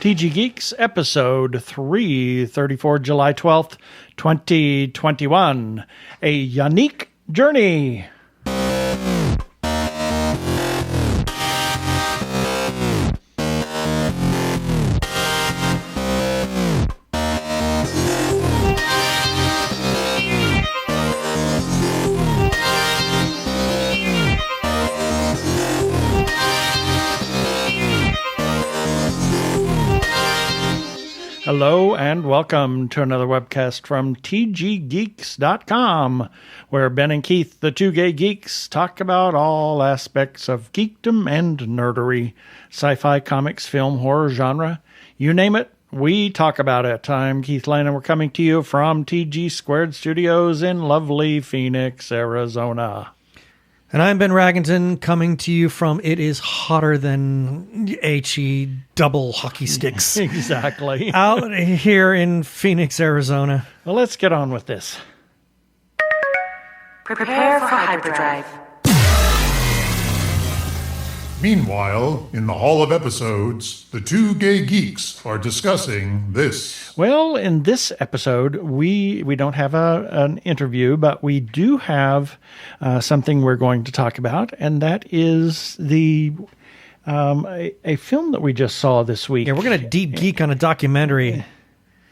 TG Geeks, episode 334, July 12th, 2021. A Yannick journey. Hello and welcome to another webcast from tggeeks.com, where Ben and Keith, the Two Gay Geeks, talk about all aspects of Geek-dom and Nerdery, sci-fi, comics, film, horror genre. You name it, we talk about it. I'm Keith Lane, and we're coming to you from TG Squared Studios in lovely Phoenix, Arizona. And I'm Ben Raggington, coming to you from It Is Hotter Than HE Double Hockey Sticks. Exactly. Out here in Phoenix, Arizona. Well, let's get on with this. Prepare for hyperdrive. Meanwhile, in the Hall of Episodes, the Two Gay Geeks are discussing this. Well, in this episode, we don't have an interview, but we do have something we're going to talk about, and that is the a film that we just saw this week. Yeah, we're going to deep geek on a documentary.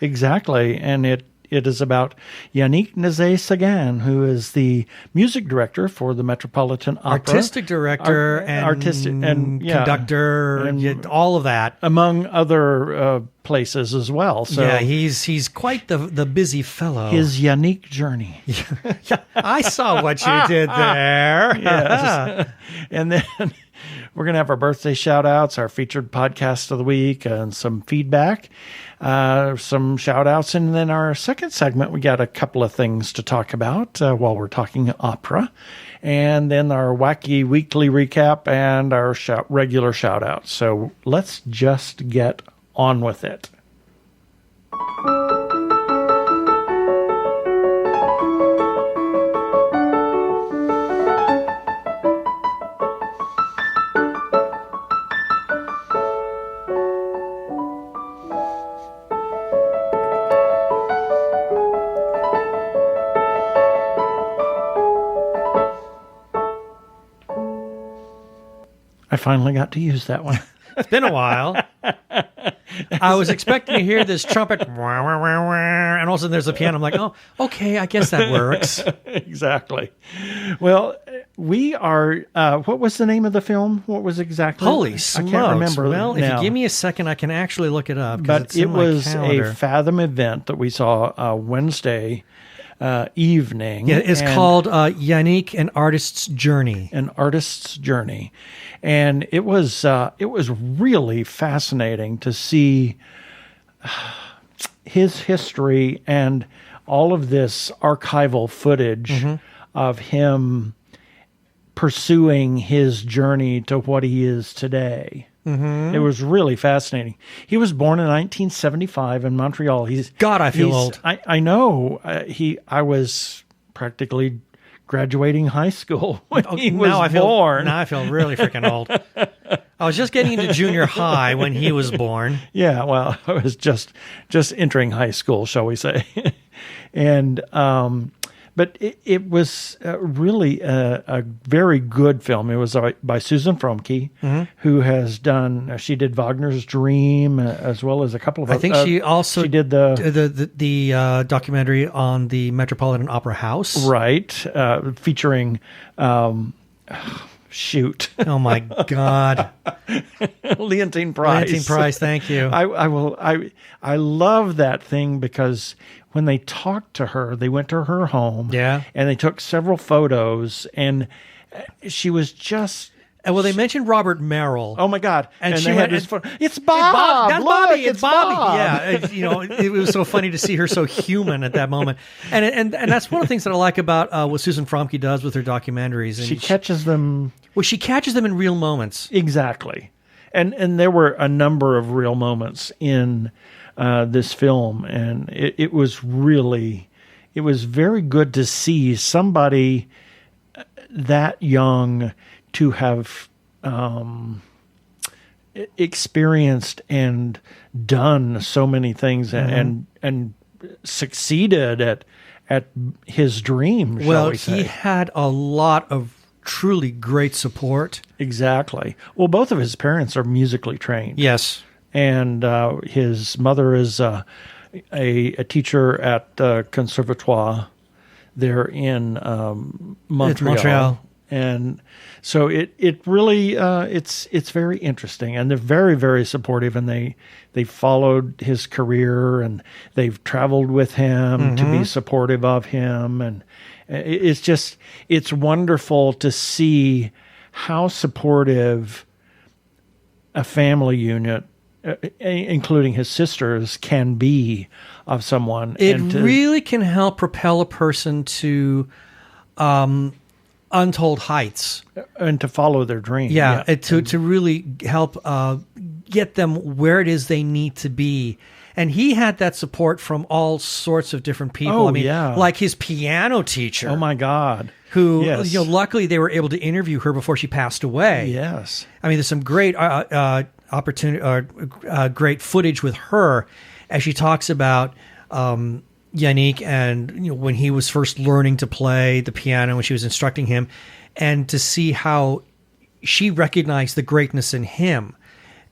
Exactly, and it is about Yannick Nézet-Séguin, who is the music director for the Metropolitan Opera. Artistic director and conductor, and all of that. Among other places as well. So yeah, he's quite the busy fellow. His Yannick journey. I saw what you did there. Yes. And then we're going to have our birthday shout-outs, our featured podcast of the week, and some feedback, some shout-outs. And then our second segment, we got a couple of things to talk about while we're talking opera. And then our wacky weekly recap and our regular shout-outs. So let's just get on with it. I finally got to use that one. It's been a while. I was expecting to hear this trumpet, and all of a sudden there's a piano. I'm like, oh, okay, I guess that works. Exactly. Well, we are, what was the name of the film? What was exactly? Holy smokes. I can't remember. Well, now. if you give me a second, I can actually look it up. But it was a Fathom event that we saw Wednesday evening. Yeah, it's called Yannick, An Artist's Journey. An Artist's Journey. And it was really fascinating to see his history and all of this archival footage of him pursuing his journey to what he is today. It was really fascinating. He was born in 1975 in Montreal. I feel old. I know. I was practically graduating high school when he was born. Now I feel really freaking old. I was just getting into junior high when he was born. Yeah, well, I was just entering high school, shall we say. And but it was really a very good film. It was by Susan Froemke, who has done. She did Wagner's Dream, as well as a couple of. I think she also did the documentary on the Metropolitan Opera House, right? Featuring. Shoot! Oh my God, Leontine Price. Leontine Price, thank you. I love that thing because when they talked to her, they went to her home, and they took several photos, and she was just. Well, they mentioned Robert Merrill. Oh my God! And she had had this photo. It's Bob. That's Look, Bobby. It's Bobby. Bob. Yeah, it was so funny to see her so human at that moment, and that's one of the things that I like about what Susan Froemke does with her documentaries. And she catches them. Well, she catches them in real moments. Exactly, and there were a number of real moments in this film, and it was very good to see somebody that young to have experienced and done so many things and succeeded at his dream, shall Well, we say. he had a lot of truly great support. Exactly. Well, both of his parents are musically trained. Yes. And his mother is a teacher at the Conservatoire there in Montreal. It's Montreal. And so it really it's very interesting, and they're very, very supportive, and they followed his career, and they've traveled with him to be supportive of him, and it's wonderful to see how supportive a family unit, including his sisters, can be of someone. It really can help propel a person to untold heights. And to follow their dream. Yeah, to really help get them where it is they need to be. And he had that support from all sorts of different people. Oh, yeah. Like his piano teacher. Oh, my God. Who, Yes. luckily they were able to interview her before she passed away. Yes. I mean, there's some great great footage with her as she talks about Yannick and when he was first learning to play the piano, when she was instructing him, and to see how she recognized the greatness in him.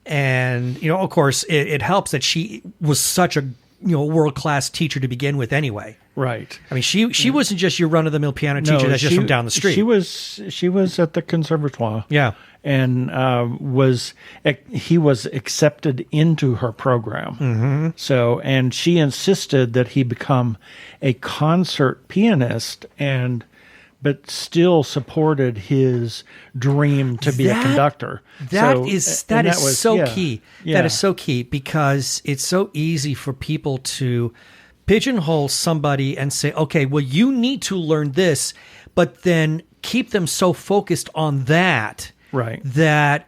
And of course, it helps that she was such a world-class teacher to begin with anyway. Right. I mean, she wasn't just your run-of-the-mill piano teacher that's just from down the street. She was at the Conservatoire. Yeah. And he was accepted into her program. Mm-hmm. So, and she insisted that he become a concert pianist, but still supported his dream to be a conductor. That is so key. Yeah. That is so key, because it's so easy for people to pigeonhole somebody and say, okay, well, you need to learn this, but then keep them so focused on that. Right. That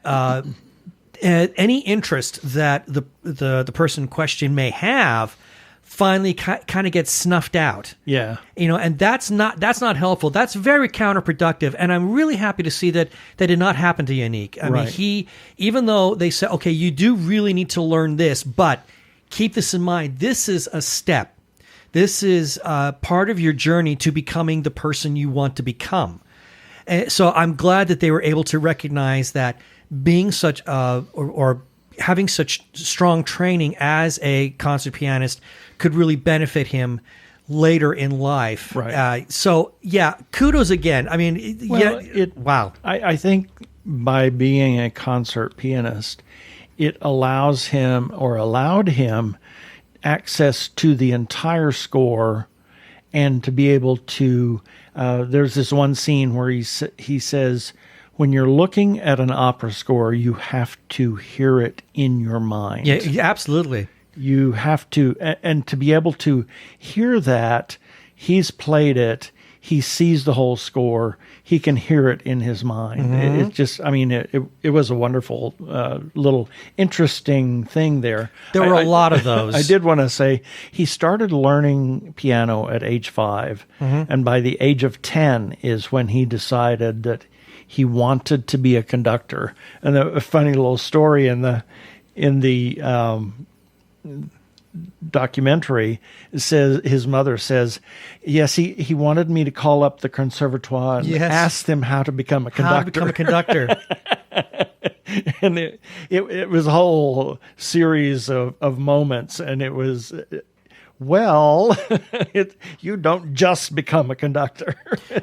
any interest that the person in question may have finally kind of gets snuffed out. Yeah. And that's not helpful. That's very counterproductive. And I'm really happy to see that did not happen to Yannick. I mean, even though they said, okay, you do really need to learn this, but keep this in mind. This is a step. This is part of your journey to becoming the person you want to become. So I'm glad that they were able to recognize that being such or having such strong training as a concert pianist could really benefit him later in life. Right. So yeah, kudos again. I mean, wow. I think by being a concert pianist, it allowed him access to the entire score, and to be able to. There's this one scene where he says, when you're looking at an opera score, you have to hear it in your mind. Yeah, absolutely. You have to, and to be able to hear that, he's played it, he sees the whole score, he can hear it in his mind. Mm-hmm. It's just, I mean, it was a wonderful, little interesting thing there. There were a lot of those. I did want to say, he started learning piano at age 5, and by the age of 10 is when he decided that he wanted to be a conductor. And a funny little story in the documentary says, his mother says, yes, he wanted me to call up the conservatoire and ask them how to become a conductor. How to become a conductor. And it was a whole series of moments, and it was, well, you don't just become a conductor.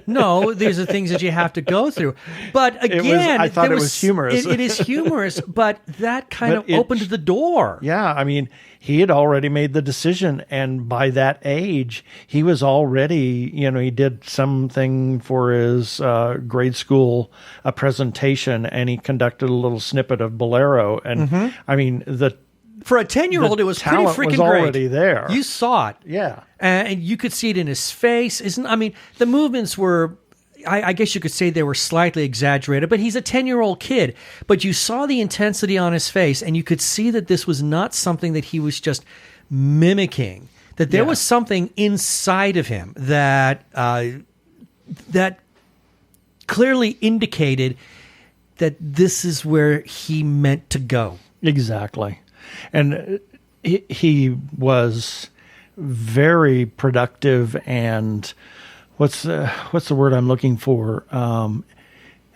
No, these are things that you have to go through. But again, I thought it was humorous. It is humorous, but that kind of opened the door. Yeah, I mean, he had already made the decision, and by that age, he was already, he did something for his grade school presentation, and he conducted a little snippet of Bolero. And I mean, for a 10-year-old, it was pretty freaking was great. Already there. You saw it. Yeah. And you could see it in his face. The movements were, I guess you could say they were slightly exaggerated, but he's a 10-year-old kid. But you saw the intensity on his face, and you could see that this was not something that he was just mimicking, that there was something inside of him that clearly indicated this is where he meant to go. Exactly. And he was very productive and what's the word I'm looking for?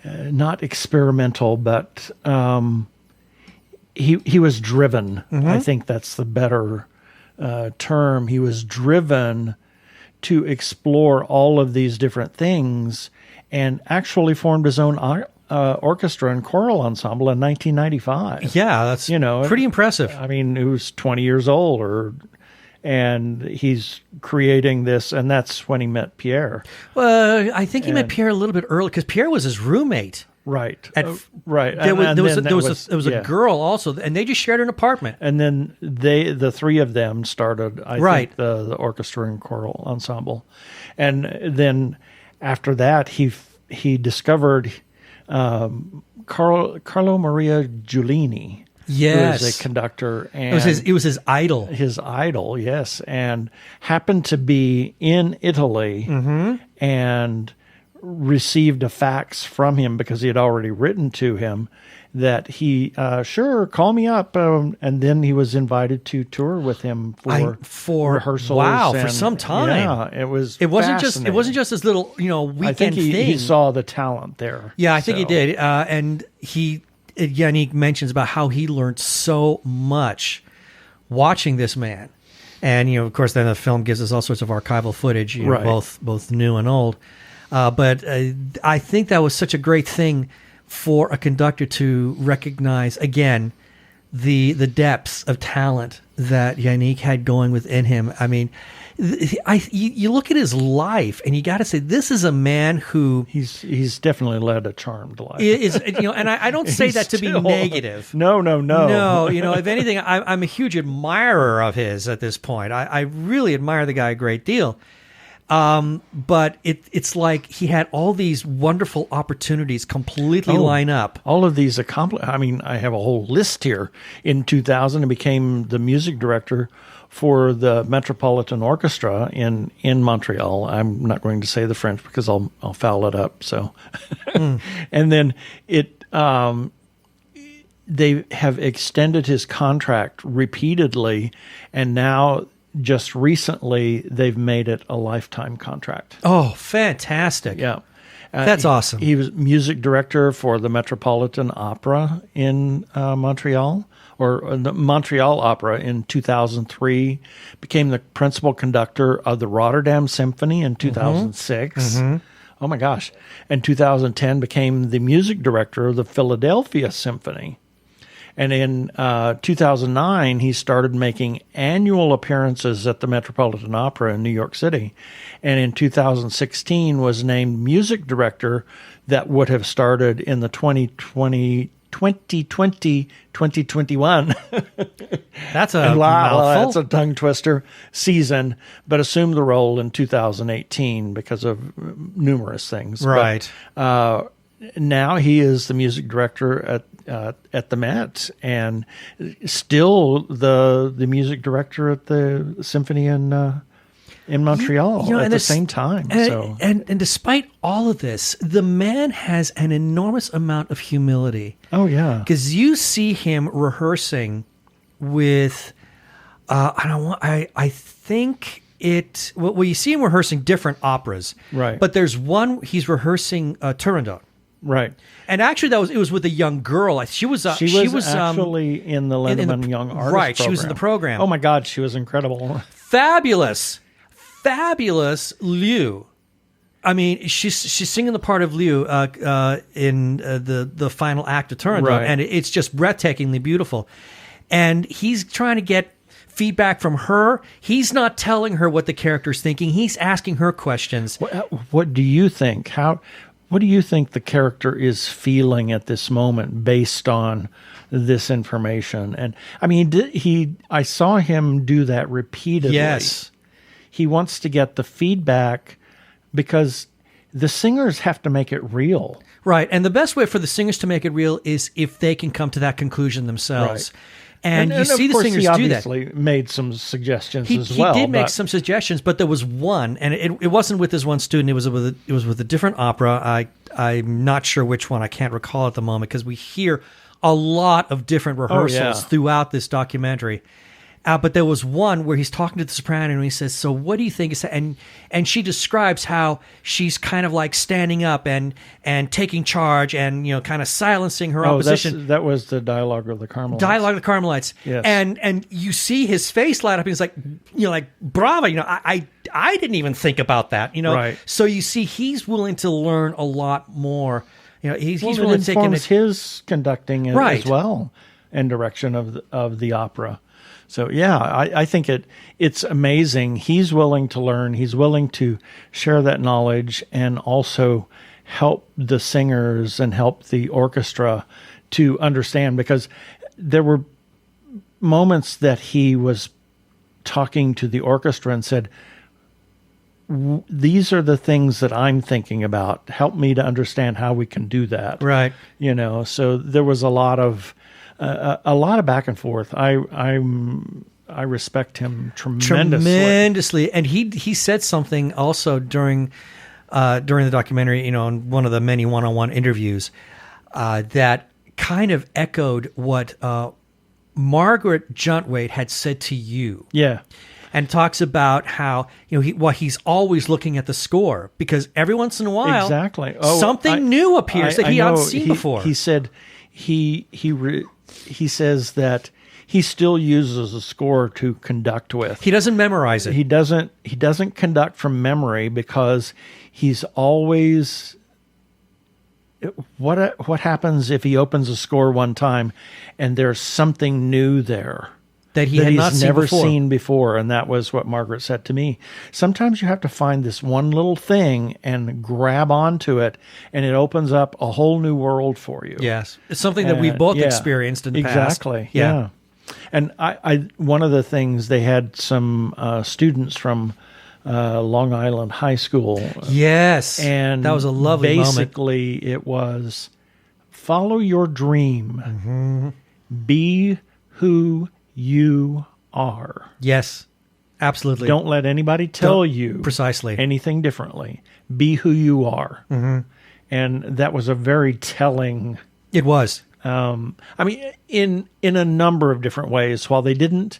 Not experimental, but he was driven. I think that's the better term. He was driven to explore all of these different things and actually formed his own orchestra and choral ensemble in 1995. Yeah, that's pretty impressive. I mean, he was 20 years old, and he's creating this, and that's when he met Pierre. Well, I think he met Pierre a little bit early because Pierre was his roommate. Right. Right. There was a girl also, and they just shared an apartment. And then the three of them started, I think, the orchestra and choral ensemble. And then after that, he discovered Carlo Maria Giulini. Yes, who was a conductor, and it was his idol. His idol, yes, and happened to be in Italy, and received a fax from him because he had already written to him that he sure, call me up, and then he was invited to tour with him for rehearsals. Wow, and, for some time. Yeah, it wasn't just this little weekend I think thing. He saw the talent there. Yeah, I think he did, and Yannick mentions about how he learned so much watching this man, and of course, then the film gives us all sorts of archival footage, both new and old. But I think that was such a great thing for a conductor to recognize again the depths of talent that Yannick had going within him. I mean, you look at his life, and you got to say this is a man who he's definitely led a charmed life. And I don't say that to be negative. No. No, if anything, I'm a huge admirer of his at this point. I really admire the guy a great deal. But it's like he had all these wonderful opportunities completely line up. All of these I mean, I have a whole list here. In 2000, he became the music director for the Metropolitan Orchestra in Montreal. I'm not going to say the French because I'll foul it up. So, and then they have extended his contract repeatedly, and now just recently they've made it a lifetime contract. Oh, fantastic! Yeah. That's awesome. He was music director for the Metropolitan Opera in Montreal, or the Montreal Opera in 2003, became the principal conductor of the Rotterdam Symphony in 2006. Oh my gosh. In 2010, became the music director of the Philadelphia Symphony. And in 2009, he started making annual appearances at the Metropolitan Opera in New York City. And in 2016 was named music director that would have started in the 2020-2021. That's a mouthful. That's a tongue twister season, but assumed the role in 2018 because of numerous things. Right. But, now he is the music director at the Met, and still the music director at the Symphony in Montreal at the same time. And despite all of this, the man has an enormous amount of humility. Oh yeah, because you see him rehearsing with, I think it. Well, you see him rehearsing different operas, right? But there's one he's rehearsing Turandot. Right, and actually, it was with a young girl. She was actually in the Lindemann Young Artist right. program. She was in the program. Oh my God, she was incredible. Fabulous Liu. I mean, she's singing the part of Liu in the final act of Turandot, right. And it's just breathtakingly beautiful. And he's trying to get feedback from her. He's not telling her what the character's thinking. He's asking her questions. What do you think? What do you think the character is feeling at this moment based on this information? And I mean, I saw him do that repeatedly. Yes. He wants to get the feedback because the singers have to make it real. Right. And the best way for the singers to make it real is if they can come to that conclusion themselves. Right. And you see of the course, singers he do that. obviously made some suggestions He as well. did make some suggestions, but there was one, and it wasn't with this one student. It was with a different opera. I'm not sure which one. I can't recall at the moment because we hear a lot of different rehearsals throughout this documentary. But there was one where he's talking to the soprano and he says, "So what do you think?" And she describes how she's kind of like standing up and taking charge and kind of silencing her opposition. That was the Dialogue of the Carmelites. Dialogue of the Carmelites. Yes. And you see his face light up. And he's like, like bravo. I didn't even think about that. Right. So you see, he's willing to learn a lot more. He's Well, willing it to take informs his conducting Right. as well and direction of the opera. So yeah, I think it's amazing. He's willing to learn. He's willing to share that knowledge and also help the singers and help the orchestra to understand, because there were moments that he was talking to the orchestra and said, "These are the things that I'm thinking about. Help me to understand how we can do that." Right. So there was a lot of back and forth. I respect him tremendously. And he said something also during the documentary, in one of the many one-on-one interviews, that kind of echoed what Margaret Juntwaite had said to you. Yeah. And talks about how he's always looking at the score, because every once in a while, exactly, something new appears that he hadn't seen before. He said he says that he still uses a score to conduct with. He doesn't memorize it. He doesn't conduct from memory, because he's always. What happens if he opens a score one time and there's something new there that he's never seen before? And that was what Margaret said to me. Sometimes you have to find this one little thing and grab onto it, and it opens up a whole new world for you. Yes. It's something that we've both experienced in the past. Exactly. Yeah. And I one of the things, they had some students from Long Island High School. Yes. And that was a lovely moment. Basically, it was follow your dream. Mm-hmm. Be who you are. Yes, absolutely. Don't let anybody tell you precisely anything differently. Be who you are. Mm-hmm. And that was a very telling. It was. In a number of different ways. While they didn't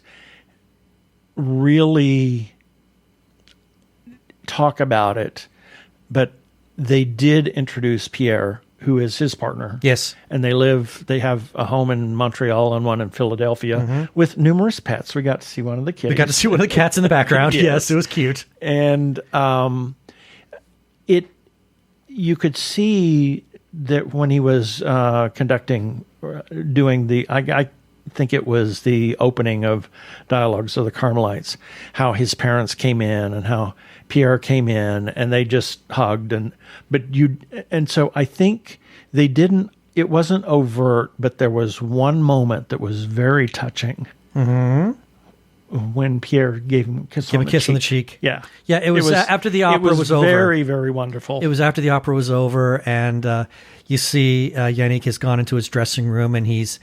really talk about it, but they did introduce Pierre, who is his partner. Yes. And they have a home in Montreal and one in Philadelphia with numerous pets. We got to see one of the kitties. We got to see one of the cats in the background. Yes, it was cute. And you could see that when he was doing I think it was the opening of Dialogues of the Carmelites, how his parents came in and how Pierre came in, and they just hugged, and so I think they didn't. It wasn't overt, but there was one moment that was very touching. Mm-hmm. When Pierre gave him a kiss on the cheek. Yeah. Yeah, it was after the opera was over. Very, very wonderful. It was after the opera was over, and you see Yannick has gone into his dressing room, and he's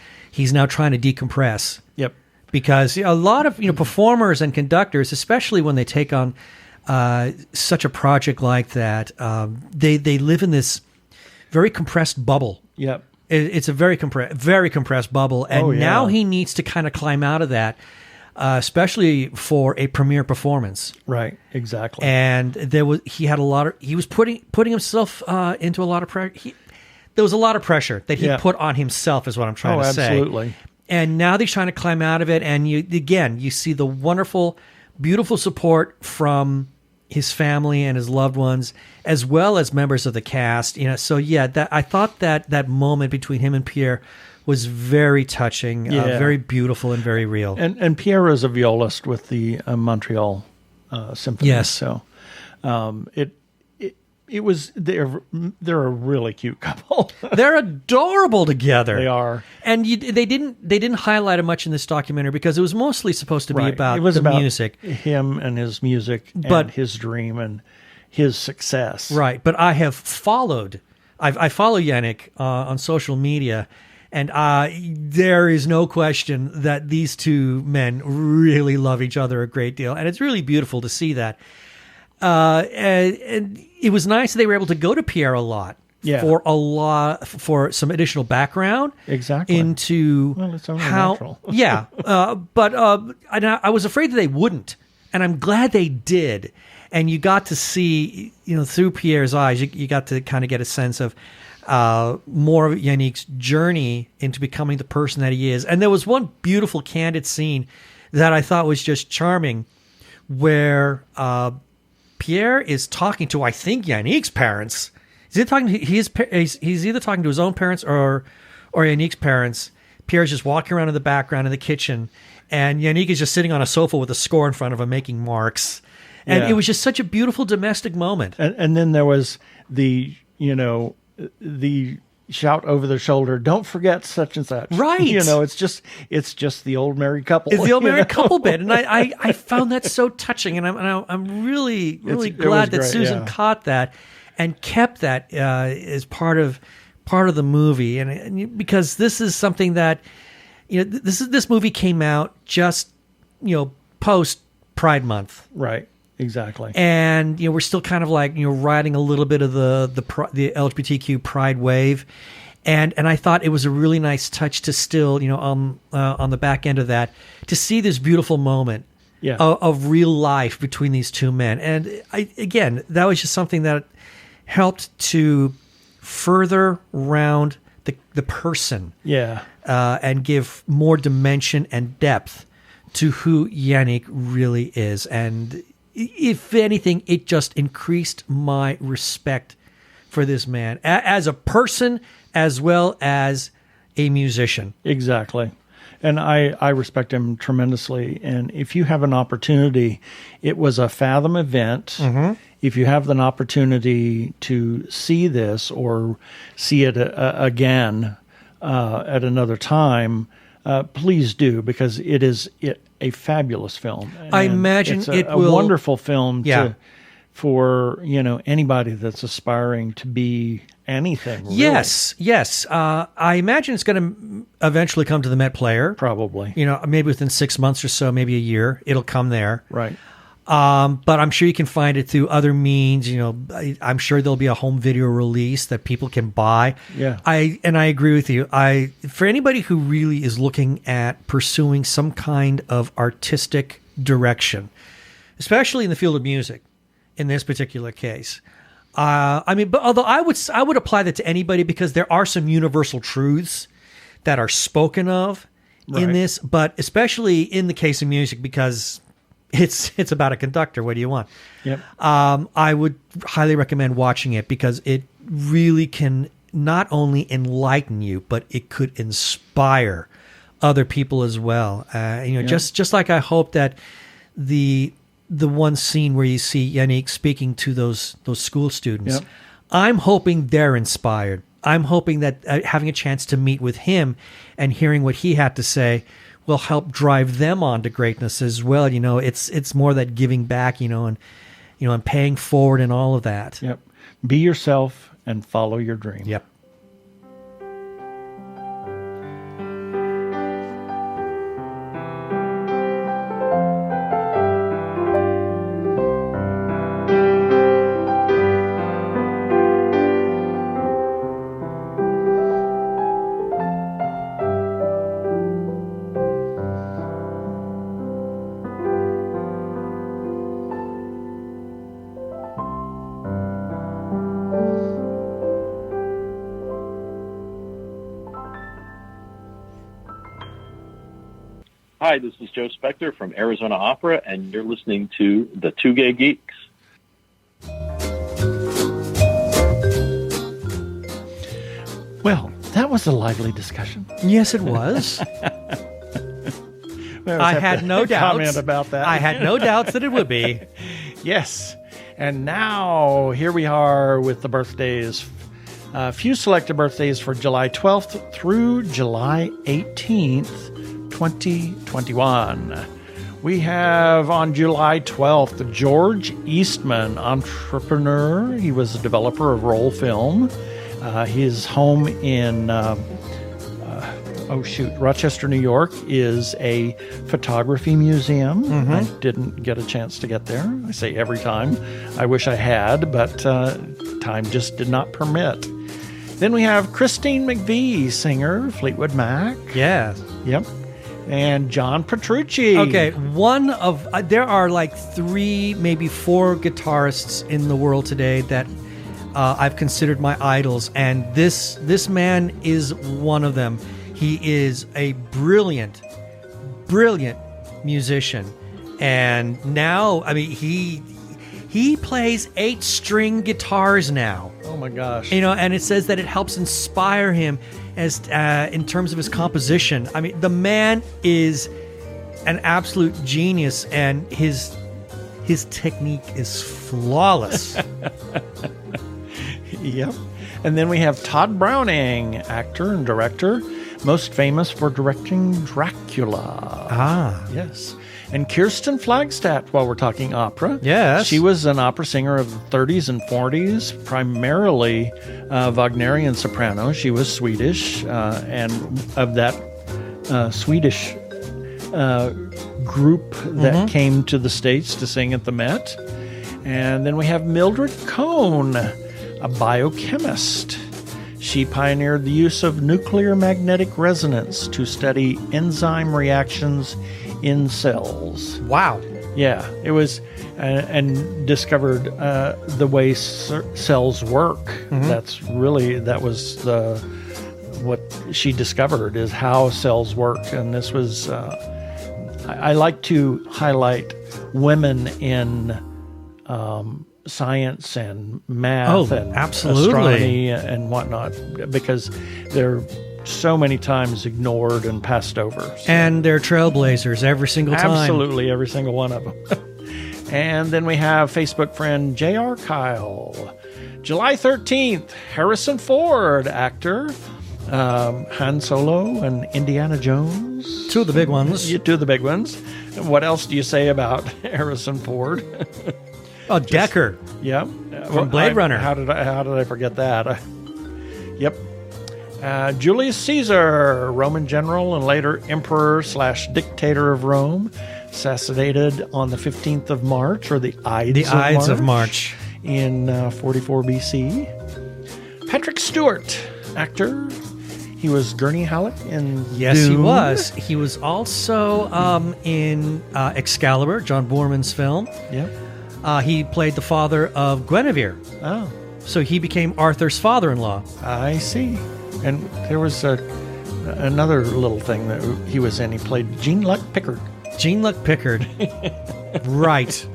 now trying to decompress. Yep. Because a lot of performers and conductors, especially when they take on such a project like that, they live in this very compressed bubble. Yep. It's a very compressed bubble, and now he needs to kind of climb out of that. Especially for a premiere performance, right? Exactly. And he was putting himself into a lot of pressure. There was a lot of pressure that he put on himself, is what I'm trying to say. Absolutely. And now they're trying to climb out of it, and you see the wonderful, beautiful support from his family and his loved ones, as well as members of the cast. So I thought that moment between him and Pierre was very touching, very beautiful, and very real. And Pierre is a violist with the Montreal Symphony. Yes. So it was they're a really cute couple. They're adorable together. They are. And they didn't highlight it much in this documentary because it was mostly supposed to be about music. Him and his music, and his dream and his success. Right. But I follow Yannick on social media. And there is no question that these two men really love each other a great deal. And it's really beautiful to see that. And it was nice that they were able to go to Pierre a lot. Yeah. For some additional background. Exactly. Into it's only how. natural. Yeah. But I was afraid that they wouldn't. And I'm glad they did. And you got to see, through Pierre's eyes, you got to kind of get a sense of more of Yannick's journey into becoming the person that he is. And there was one beautiful, candid scene that I thought was just charming, where Pierre is talking to, I think, Yannick's parents. He's either talking to his own parents or Yannick's parents. Pierre's just walking around in the background in the kitchen, and Yannick is just sitting on a sofa with a score in front of him making marks. And it was just such a beautiful domestic moment. And then there was the shout over their shoulder, "Don't forget such and such." Right. It's just the old married couple. It's the old married couple bit. And I found that so touching. And I'm really glad that Susan caught that and kept that as part of the movie. And because this is something that, this movie came out just, post Pride Month. Right. Exactly. And we're still kind of like riding a little bit of the LGBTQ pride wave, and I thought it was a really nice touch to still on the back end of that to see this beautiful moment of real life between these two men. And that was just something that helped to further round the person, and give more dimension and depth to who Yannick really is. And if anything, it just increased my respect for this man as a person as well as a musician. Exactly. And I respect him tremendously. And if you have an opportunity, it was a Fathom event. Mm-hmm. If you have an opportunity to see this or see it again at another time, please do, because it is a fabulous film. I imagine it's a wonderful film for anybody that's aspiring to be anything. Really. Yes. I imagine it's going to eventually come to the Met Player. Probably. Maybe within 6 months or so, maybe a year, it'll come there. Right. But I'm sure you can find it through other means. I'm sure there'll be a home video release that people can buy. Yeah. I agree with you. For anybody who really is looking at pursuing some kind of artistic direction, especially in the field of music, in this particular case, but although I would apply that to anybody, because there are some universal truths that are spoken of in this, but especially in the case of music, because it's about a conductor. What do you want? Yep. I would highly recommend watching it, because it really can not only enlighten you, but it could inspire other people as well. Just like I hope that the one scene where you see Yannick speaking to those school students, I'm hoping they're inspired. I'm hoping that having a chance to meet with him and hearing what he had to say will help drive them on to greatness as well. It's more that giving back, and paying forward and all of that. Yep. Be yourself and follow your dream. Yep. Hi, this is Joe Spector from Arizona Opera, and you're listening to the Two Gay Geeks. Well, that was a lively discussion. Yes, it was. I had no doubts. Comment about that. I had no doubts that it would be. Yes. And now, here we are with the birthdays. A few selected birthdays for July 12th through July 18th, 2021. We have on July 12th, George Eastman, entrepreneur. He was a developer of roll film. His home in Rochester, New York is a photography museum. I didn't get a chance to get there. I say every time. I wish I had, but time just did not permit. Then we have Christine McVie, singer, Fleetwood Mac. Yeah. Yep. And John Petrucci. Okay, there are like 3, maybe 4 guitarists in the world today that I've considered my idols, and this man is one of them. He is a brilliant musician, and now, I mean, he plays 8-string guitars now. Oh my gosh! And it says that it helps inspire him as in terms of his composition. I mean, the man is an absolute genius, and his technique is flawless. Yep. And then we have Todd Browning, actor and director, most famous for directing Dracula. Yes. And Kirsten Flagstad, while we're talking opera. Yes. She was an opera singer of the 30s and 40s, primarily Wagnerian soprano. She was Swedish, and of that Swedish group that came to the States to sing at the Met. And then we have Mildred Cohn, a biochemist. She pioneered the use of nuclear magnetic resonance to study enzyme reactions in cells. Wow. Yeah, it was, and discovered the way cells work. That was what she discovered, is how cells work. And this was, I like to highlight women in science and math and astronomy and whatnot, because they're so many times ignored and passed over. So. And they're trailblazers every single time. Absolutely, every single one of them. And then we have Facebook friend J.R. Kyle. July 13th, Harrison Ford, actor. Han Solo and Indiana Jones. 2 of the big ones. 2 of the big ones. What else do you say about Harrison Ford? Decker. Yeah. From Blade Runner. How did I forget that? Yep. Julius Caesar, Roman general and later emperor/dictator of Rome, assassinated on the 15th of March, or the Ides of March. In 44 BC. Patrick Stewart, actor. He was Gurney Halleck in Yes, Dune. he was. He was also in Excalibur, John Boorman's film. Yeah. He played the father of Guinevere. Oh. So he became Arthur's father-in-law. I see. And there was another little thing that he was in. He played Jean-Luc Picard. Jean-Luc Picard. Right.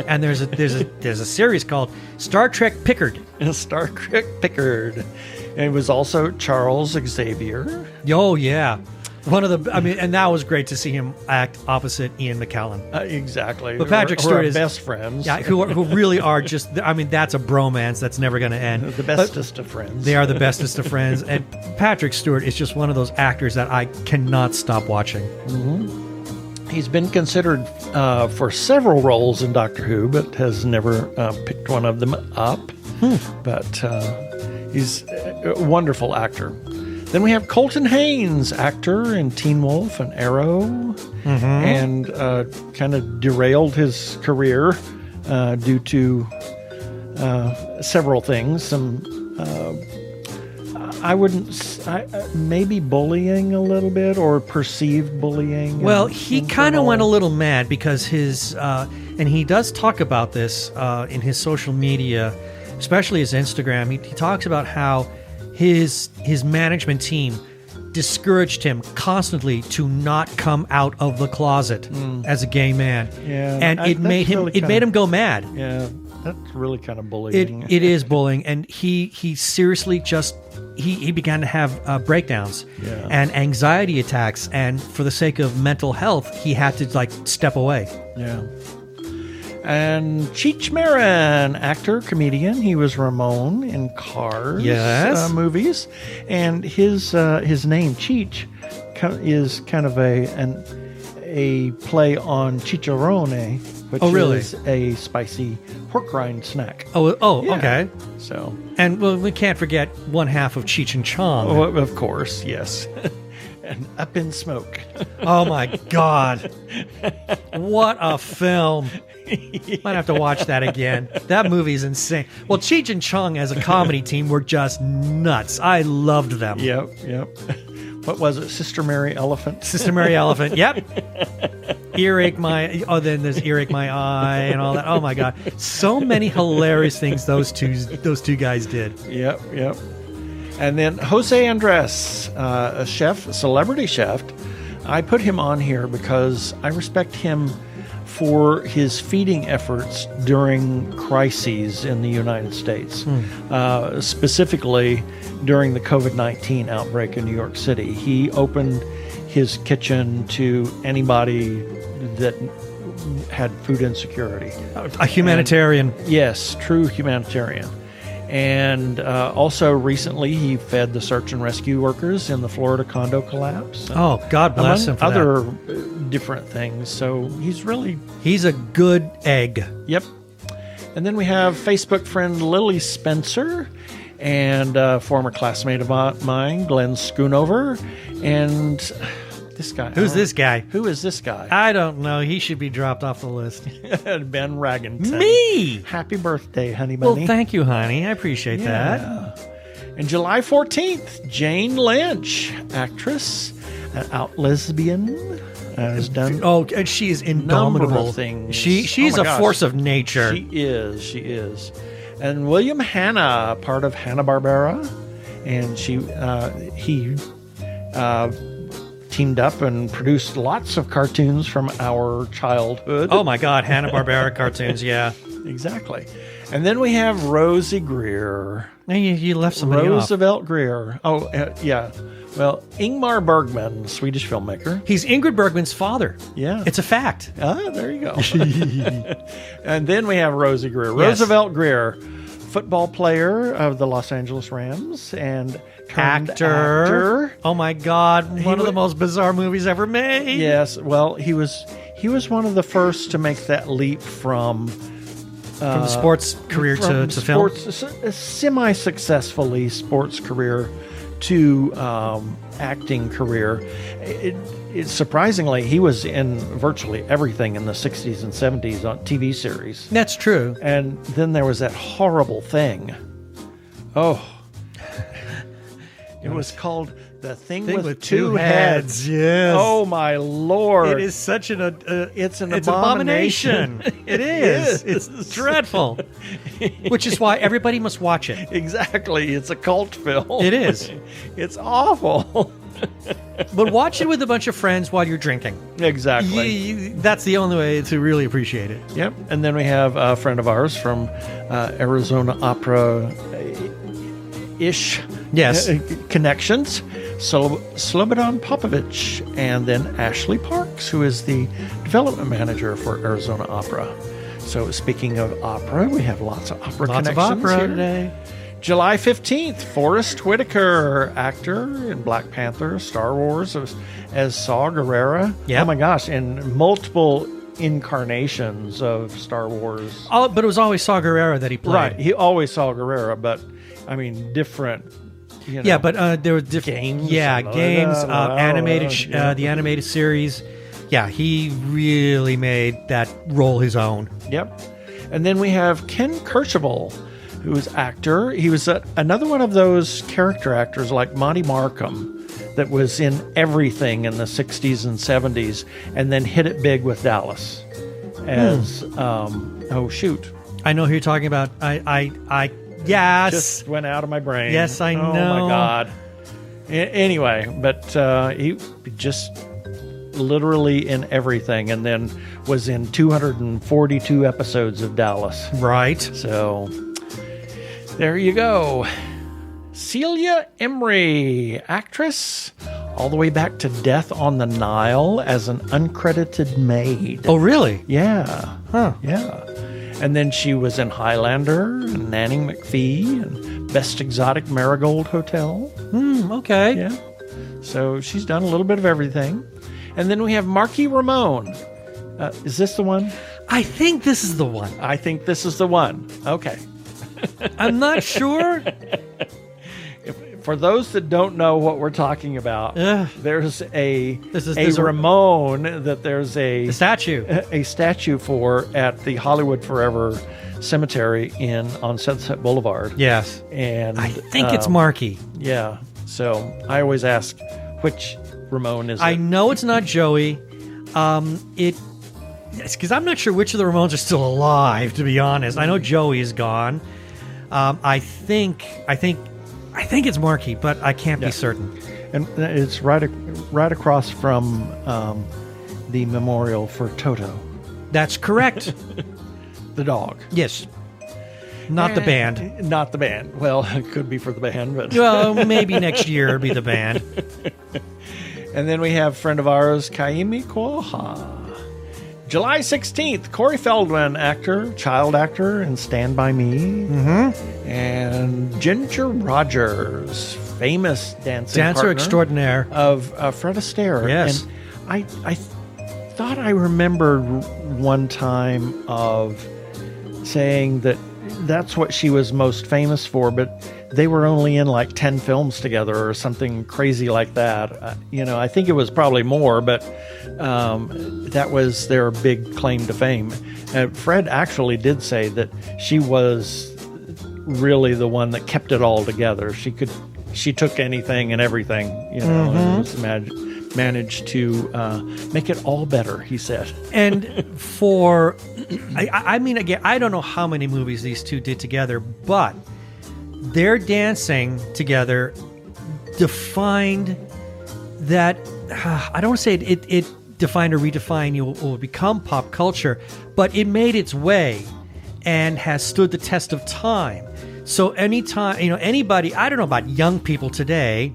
And there's a series called Star Trek Picard. Star Trek Picard. And it was also Charles Xavier. Oh, yeah. And that was great to see him act opposite Ian McKellen. Exactly. But Patrick Stewart is best friends. Yeah, who really are just, that's a bromance that's never going to end. The bestest of friends. They are the bestest of friends. And Patrick Stewart is just one of those actors that I cannot stop watching. Mm-hmm. He's been considered for several roles in Doctor Who, but has never picked one of them up. But he's a wonderful actor. Then we have Colton Haynes, actor in Teen Wolf and Arrow, and kind of derailed his career due to several things. Maybe bullying a little bit, or perceived bullying. Well, he kind of went a little mad because and he does talk about this in his social media, especially his Instagram. He talks about how his management team discouraged him constantly to not come out of the closet as a gay man. Yeah, and it made him go mad. Yeah, that's really kind of bullying. It is bullying, and he seriously just he began to have breakdowns and anxiety attacks, and for the sake of mental health, he had to step away. Yeah. And Cheech Marin, actor, comedian. He was Ramon in Cars movies. And his name, Cheech, is kind of a play on chicharrone, which is a spicy pork rind snack. Okay. So, and we can't forget one half of Cheech and Chong. Oh, of course, yes. and Up in Smoke. Oh my God. What a film. Might have to watch that again. That movie's insane. Well, Cheech and Chong as a comedy team were just nuts. I loved them. Yep. What was it? Sister Mary Elephant? Sister Mary Elephant. Yep. Earache my... Oh, then there's Earache my eye and all that. Oh, my God. So many hilarious things those two guys did. Yep. And then Jose Andres, a chef, a celebrity chef. I put him on here because I respect him for his feeding efforts during crises in the United States, specifically during the COVID-19 outbreak in New York City. He opened his kitchen to anybody that had food insecurity. A humanitarian. Yes, true humanitarian. And also recently he fed the search and rescue workers in the Florida condo collapse. Oh, God bless him for other that. Different things. So he's a good egg. Yep. And then we have Facebook friend Lily Spencer and a former classmate of mine, Glenn Schoonover, and this guy. Who's this guy? Who is this guy? I don't know. He should be dropped off the list. Ben Raggington. Me! Happy birthday, honey bunny. Well, thank you, honey. I appreciate that. And July 14th, Jane Lynch, actress, an out lesbian, has done. Oh, and she is indomitable. Things. She's a force of nature. She is. And William Hanna, part of Hanna-Barbera, and he teamed up and produced lots of cartoons from our childhood. Oh my God, Hanna-Barbera cartoons, yeah. Exactly. And then we have Rosie Greer. Now you left somebody off. Roosevelt Greer. Oh, yeah. Well, Ingmar Bergman, Swedish filmmaker. He's Ingrid Bergman's father. Yeah. It's a fact. Ah, there you go. And then we have Rosie Greer. Yes. Roosevelt Greer, football player of the Los Angeles Rams and actor. Oh my God, one of the most bizarre movies ever made. Yes, well, he was one of the first to make that leap from the sports career to film. A semi-successfully sports career to acting career. It surprisingly, he was in virtually everything in the 60s and 70s on TV series. That's true. And then there was that horrible thing. Oh. It was called The Thing with Two Heads. Yes. Oh, my Lord. It is such an it's an abomination. It is. It's dreadful. Which is why everybody must watch it. Exactly. It's a cult film. It is. It's awful. But watch it with a bunch of friends while you're drinking. Exactly. That's the only way to really appreciate it. Yep. And then we have a friend of ours from Arizona Opera ish connections, Slobodan Popovich, and then Ashley Parks, who is the development manager for Arizona Opera. So speaking of opera, we have lots of opera connections of opera here today. July 15th, Forrest Whitaker, actor in Black Panther, Star Wars, as Saw Gerrera. Yep. Oh my gosh, in multiple incarnations of Star Wars. But it was always Saw Gerrera that he played. Right, he always Saw Gerrera, but I mean, different. You know, yeah, but there were different games. Yeah, games, animated, the animated series. Yeah, he really made that role his own. Yep. And then we have Ken Kercheval, who is actor. He was another one of those character actors like Monty Markham that was in everything in the 60s and 70s and then hit it big with Dallas as, oh, shoot. I know who you're talking about. Yes. Just went out of my brain. Yes, I know. Oh, my God. Anyway, but he just literally in everything and then was in 242 episodes of Dallas. Right. So there you go. Celia Emery, actress, all the way back to Death on the Nile as an uncredited maid. Oh, really? Yeah. Huh. Yeah. And then she was in Highlander and Nanning McPhee and Best Exotic Marigold Hotel. Okay. Yeah. So she's done a little bit of everything. And then we have Marky Ramone. Is this the one? I think this is the one. I think this is the one. Okay. I'm not sure. For those that don't know what we're talking about, there's a Ramon that there's a statue for at the Hollywood Forever Cemetery on Sunset Boulevard. Yes. And I think it's Marky. Yeah. So I always ask, which Ramon is it? I know it's not Joey. It's because I'm not sure which of the Ramones are still alive, to be honest. I know Joey is gone. I think it's Marky, but I can't be certain. And it's right across from the memorial for Toto. That's correct. The dog. Yes. Not the band. Not the band. Well, it could be for the band, but... Well, maybe next year it'll be the band. And then we have friend of ours, Kaimi Koha. July 16th, Corey Feldman, child actor in Stand By Me. Mm-hmm. And Ginger Rogers, famous dancer extraordinaire of Fred Astaire. Yes. And I thought I remembered one time of saying that's what she was most famous for, but they were only in like 10 films together or something crazy like that. I think it was probably more, but that was their big claim to fame. Fred actually did say that she was really the one that kept it all together. She took anything and everything, and just managed to make it all better, he said. And I mean, again, I don't know how many movies these two did together, but their dancing together defined that, I don't want to say it defined or redefined or become pop culture, but it made its way and has stood the test of time. So anytime, anybody, I don't know about young people today,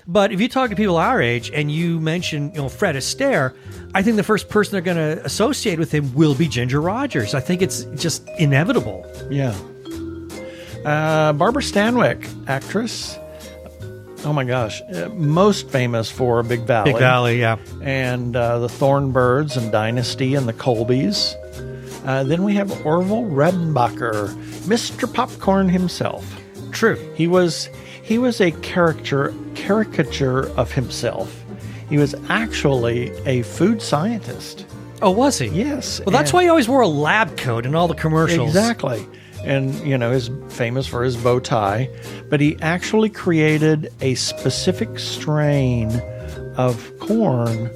but if you talk to people our age and you mention, Fred Astaire, I think the first person they're going to associate with him will be Ginger Rogers. I think it's just inevitable. Yeah. Barbara Stanwyck, actress. Oh my gosh. Most famous for Big Valley. Big Valley, yeah. And the Thornbirds and Dynasty and the Colbys. Then we have Orville Redenbacher, Mr. Popcorn himself. True. He was a caricature of himself. He was actually a food scientist. Oh, was he? Yes. Well, that's why he always wore a lab coat in all the commercials. Exactly. And, is famous for his bow tie. But he actually created a specific strain of corn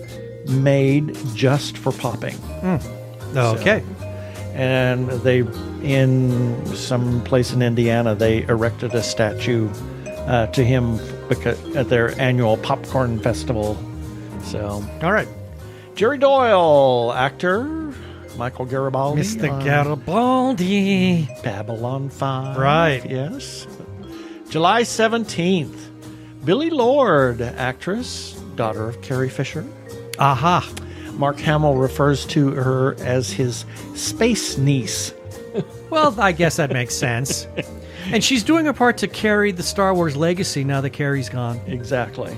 made just for popping. Okay. And in some place in Indiana, they erected a statue to him at their annual popcorn festival. So, all right. Jerry Doyle, actor. Michael Garibaldi. Mr. Garibaldi. Babylon 5. Right. Yes. July 17th. Billie Lourd, actress, daughter of Carrie Fisher. Aha. Mark Hamill refers to her as his space niece. Well, I guess that makes sense. And she's doing her part to carry the Star Wars legacy now that Carrie's gone. Exactly.